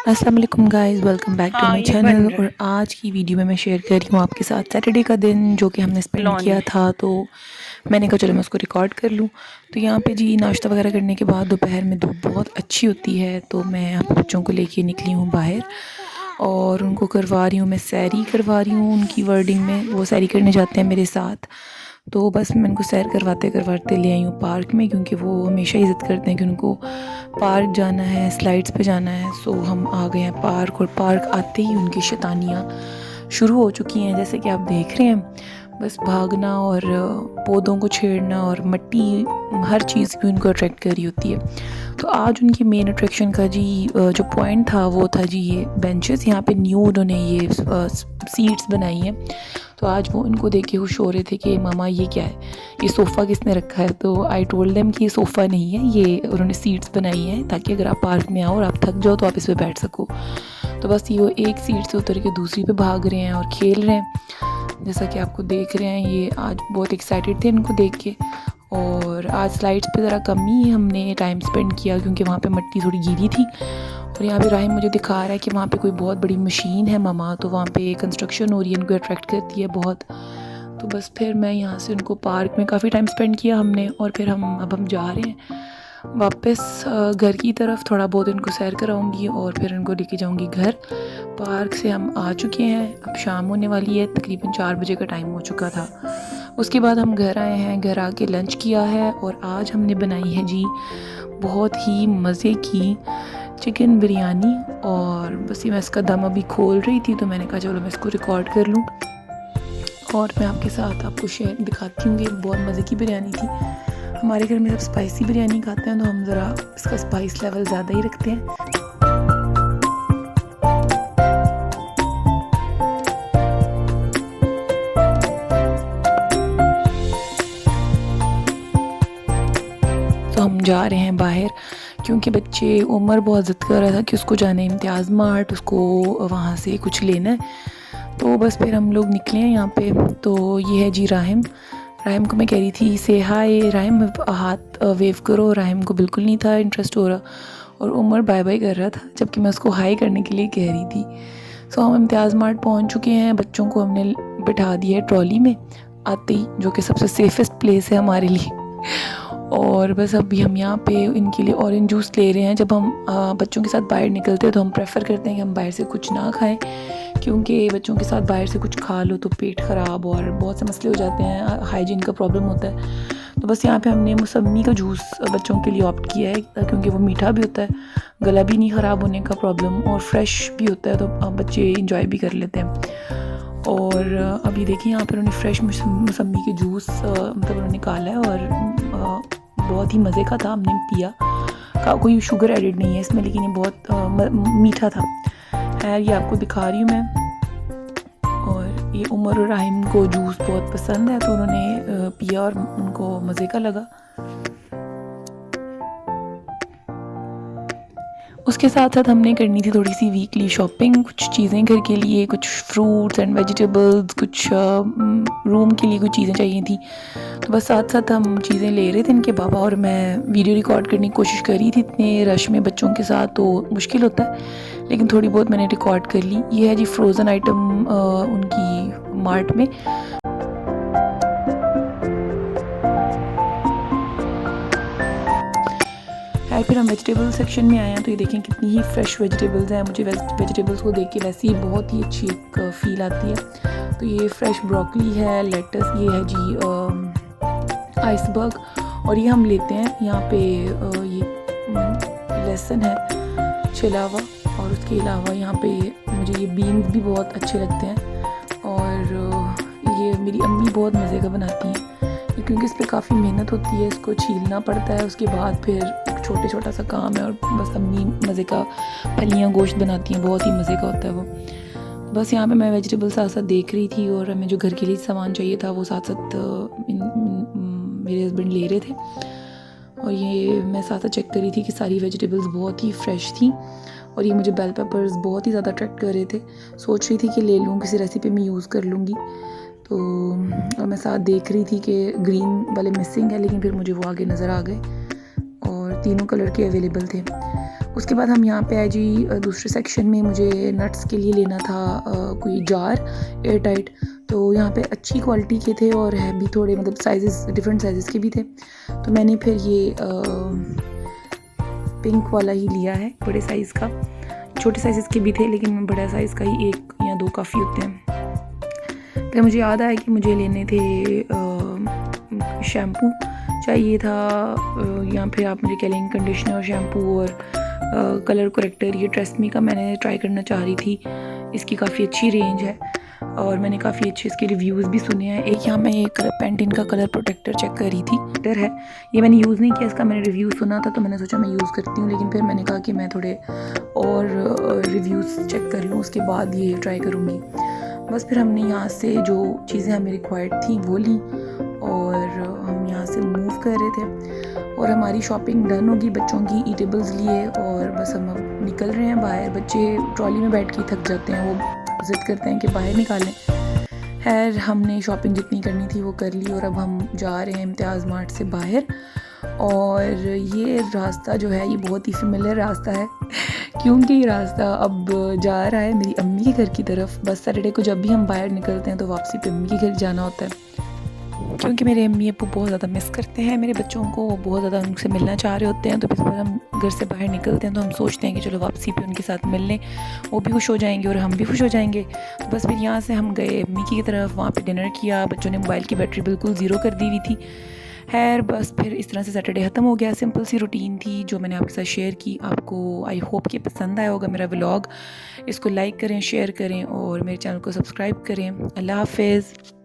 अस्सलाम वालेकुम guys, welcome back to हाँ, माय ये बन चैनल। रहा और है आज की वीडियो में मैं शेयर कर रही हूँ आपके साथ सैटरडे का दिन जो कि हमने स्पेंड कॉलोनी किया में। था। तो मैंने कहा चलो मैं उसको रिकॉर्ड कर लूँ। तो यहाँ पे जी नाश्ता वगैरह करने के बाद दोपहर में धूप बहुत अच्छी होती है, तो मैं यहाँ पे बच्चों को लेके निकली हूँ बाहर और उनको करवा रही हूँ, मैं सैरी करवा रही हूँ। उनकी वर्डिंग में वो सैरी करने जाते हैं मेरे साथ। तो बस मैं उनको सैर करवाते करवाते ले आई हूँ पार्क में, क्योंकि वो हमेशा ही ज़िद करते हैं कि उनको पार्क जाना है, स्लाइड्स पे जाना है। सो हम आ गए हैं पार्क, और पार्क आते ही उनकी शैतानियाँ शुरू हो चुकी हैं, जैसे कि आप देख रहे हैं। बस भागना और पौधों को छेड़ना और मिट्टी, हर चीज़ भी उनको अट्रैक्ट कर रही होती है। तो आज उनकी मेन अट्रैक्शन का जी जो पॉइंट था वो था जी ये बेंचेस। यहाँ पे न्यू उन्होंने ये सीट्स बनाई हैं। तो आज वो इनको देख के खुश हो रहे थे कि मामा ये क्या है, ये सोफ़ा किसने रखा है। तो आई टोल्ड देम कि ये सोफ़ा नहीं है, ये उन्होंने सीट्स बनाई हैं ताकि अगर आप पार्क में आओ और आप थक जाओ तो आप इस पर बैठ सको। तो बस ये वो एक सीट से उतर के दूसरी पे भाग रहे हैं और खेल रहे हैं, जैसा कि आपको देख रहे हैं। ये आज बहुत एक्साइटेड थे इनको देख के। और आज स्लाइड्स पे ज़रा कम ही हमने टाइम स्पेंड किया, क्योंकि वहाँ पे मिट्टी थोड़ी गीली थी। और यहाँ पे राहिम मुझे दिखा रहा है कि वहाँ पे कोई बहुत बड़ी मशीन है मामा, तो वहाँ पे कंस्ट्रक्शन हो रही है, इनको अट्रैक्ट करती है बहुत। तो बस फिर मैं यहाँ से उनको पार्क में काफ़ी टाइम स्पेंड किया हमने, और फिर हम जा रहे हैं वापस घर की तरफ। थोड़ा बहुत इनको सैर कराऊंगी और फिर इनको लेके जाऊंगी घर। पार्क से हम आ चुके हैं, अब शाम होने वाली है, तकरीबन 4 बजे का टाइम हो चुका था। उसके बाद हम घर आए हैं, घर आके लंच किया है, और आज हमने बनाई है जी बहुत ही मज़े की चिकन बिरयानी। और बस ये मैं इसका दम अभी खोल रही थी, तो मैंने कहा चलो मैं इसको रिकॉर्ड कर लूँ और मैं आपके साथ आपको शेयर दिखाती हूँ कि बहुत मज़े की बिरयानी थी। हमारे घर में जब स्पाइसी बिरयानी खाते हैं तो हम ज़रा इसका स्पाइस लेवल ज़्यादा ही रखते हैं। तो हम जा रहे हैं बाहर, क्योंकि बच्चे उमर बहुत ज़िद कर रहा था कि उसको जाना है इम्तियाज़ मार्ट, उसको वहाँ से कुछ लेना है। तो बस फिर हम लोग निकले हैं यहाँ पे। तो ये है जी राहिम। राहिम को मैं कह रही थी से हाय, राहिम हाथ वेव करो। राहिम को बिल्कुल नहीं था इंटरेस्ट हो रहा, और उमर बाय बाय कर रहा था, जबकि मैं उसको हाई करने के लिए कह रही थी। सो हम इम्तियाज़ मार्ट पहुँच चुके हैं। बच्चों को हमने बिठा दिया है ट्रॉली में आते ही, जो कि सबसे सेफ़ेस्ट प्लेस है हमारे लिए। और बस अभी हम यहाँ पे इनके लिए ऑरेंज जूस ले रहे हैं। जब हम बच्चों के साथ बाहर निकलते हैं तो हम प्रेफर करते हैं कि हम बाहर से कुछ ना खाएं, क्योंकि बच्चों के साथ बाहर से कुछ खा लो तो पेट ख़राब और बहुत से मसले हो जाते हैं, हाइजीन का प्रॉब्लम होता है। तो बस यहाँ पे हमने मौसमी का जूस बच्चों के लिए ऑप्ट किया है, क्योंकि वो मीठा भी होता है, गला भी नहीं ख़राब होने का प्रॉब्लम, और फ्रेश भी होता है, तो बच्चे इंजॉय भी कर लेते हैं। और अभी देखिए यहाँ पर उन्होंने फ्रेश मौसमी के जूस मतलब उन्होंने निकाला है, और बहुत ही मज़े का था, हमने पिया। का कोई शुगर एडिड नहीं है इसमें, लेकिन ये बहुत मीठा था। खैर ये आपको दिखा रही हूँ मैं। और ये उमर और राहिम को जूस बहुत पसंद है, तो उन्होंने पिया और उनको मज़े का लगा। उसके साथ साथ हमने करनी थी थोड़ी सी वीकली शॉपिंग, कुछ चीज़ें घर के लिए, कुछ फ्रूट्स एंड वेजिटेबल्स, कुछ रूम के लिए कुछ चीज़ें चाहिए थी। तो बस साथ साथ हम चीज़ें ले रहे थे इनके पापा, और मैं वीडियो रिकॉर्ड करने की कोशिश कर रही थी। इतने रश में बच्चों के साथ तो मुश्किल होता है, लेकिन थोड़ी बहुत मैंने रिकॉर्ड कर ली। ये है जी फ्रोज़न आइटम उनकी मार्ट में। है फिर हम वेजिटेबल सेक्शन में आए हैं, तो ये देखें कितनी ही फ्रेश वेजिटेबल्स हैं। मुझे वेजिटेबल्स को देख के वैसे ही बहुत ही अच्छी एक फ़ील आती है। तो ये फ्रेश ब्रोकली है, लेटस, ये है जी आइसबर्ग, और ये हम लेते हैं यहाँ पे ये लहसुन है छिला हुआ, और उसके अलावा यहाँ पे मुझे ये बीन्स भी बहुत अच्छे लगते हैं। और ये मेरी अम्मी बहुत मज़े का बनाती हैं, क्योंकि इस पर काफ़ी मेहनत होती है, इसको छीलना पड़ता है, उसके बाद फिर छोटा सा काम है, और बस अम्मी मज़े का फलियाँ गोश्त बनाती हैं, बहुत ही मज़े का होता है वो। बस यहाँ पे मैं वेजिटेबल साथ साथ देख रही थी, और हमें जो घर के लिए सामान चाहिए था वो साथ साथ मेरे हस्बैंड ले रहे थे। और ये मैं साथ साथ चेक कर रही थी कि सारी वेजिटेबल्स बहुत ही फ्रेश थी। और ये मुझे बेल पेपर्स बहुत ही ज़्यादा अट्रैक्ट कर रहे थे, सोच रही थी कि ले लूँ, किसी रेसिपी में यूज़ कर लूँगी। तो मैं साथ देख रही थी कि ग्रीन वाले मिसिंग है, लेकिन फिर मुझे वो आगे नज़र आ गए, और तीनों कलर के अवेलेबल थे। उसके बाद हम यहाँ पे आए जी दूसरे सेक्शन में। मुझे नट्स के लिए लेना था कोई जार एयर टाइट, तो यहाँ पे अच्छी क्वालिटी के थे और है भी थोड़े, मतलब साइज़ डिफरेंट साइज़ के भी थे। तो मैंने फिर ये पिंक वाला ही लिया है, बड़े साइज़ का। छोटे साइज़ के भी थे लेकिन बड़ा साइज़ का ही 1 या 2 काफ़ी होते हैं। फिर मुझे याद आया कि मुझे लेने थे शैम्पू चाहिए था, या फिर आप मुझे कह लेंगे कंडीशनर, शैम्पू और कलर करेक्टर। ये ट्रेस्मी का मैंने ट्राई करना चाह रही थी, इसकी काफ़ी अच्छी रेंज है और मैंने काफ़ी अच्छे इसके रिव्यूज़ भी सुने हैं। एक यहाँ मैं एक पैंटीन का कलर प्रोटेक्टर चेक कर रही थी, डर है ये मैंने यूज़ नहीं किया, इसका मैंने रिव्यू सुना था तो मैंने सोचा मैं यूज़ करती हूँ, लेकिन फिर मैंने कहा कि मैं थोड़े और रिव्यूज़ चेक कर लूँ उसके बाद ये ट्राई करूँगी। बस फिर हमने यहाँ से जो चीज़ें हमें रिक्वायर्ड थी वो ली और हम यहाँ से मूव कर रहे थे और हमारी शॉपिंग डन होगी, बच्चों की ईटेबल्स लिए और बस हम अब निकल रहे हैं बाहर। बच्चे ट्रॉली में बैठ के थक जाते हैं, वो ज़िद करते हैं कि बाहर निकालें। खैर हमने शॉपिंग जितनी करनी थी वो कर ली और अब हम जा रहे हैं इम्तियाज़ मार्ट से बाहर। और ये रास्ता जो है ये बहुत ही फेमिलियर रास्ता है क्योंकि ये रास्ता अब जा रहा है मेरी अम्मी के घर की तरफ। बस सैटरडे को जब भी हम बाहर निकलते हैं तो वापसी पे अम्मी के घर जाना होता है, क्योंकि मेरे अम्मी अब्बू बहुत ज़्यादा मिस करते हैं मेरे बच्चों को, वो बहुत ज़्यादा उनसे मिलना चाह रहे होते हैं। तो फिर हम घर से बाहर निकलते हैं तो हम सोचते हैं कि चलो वापसी पे उनके साथ मिल लें, वो भी खुश हो जाएंगे और हम भी खुश हो जाएंगे। तो बस फिर यहाँ से हम गए अम्मी की तरफ, वहाँ पे डिनर किया। बच्चों ने मोबाइल की बैटरी बिल्कुल ज़ीरो कर दी हुई थी। खैर बस फिर इस तरह से सैटरडे ख़त्म हो गया। सिंपल सी रूटीन थी जो मैंने आपके साथ शेयर की। आपको आई होप कि पसंद आया होगा मेरा व्लॉग। इसको लाइक करें, शेयर करें और मेरे चैनल को सब्सक्राइब करें। अल्लाह हाफ़िज़।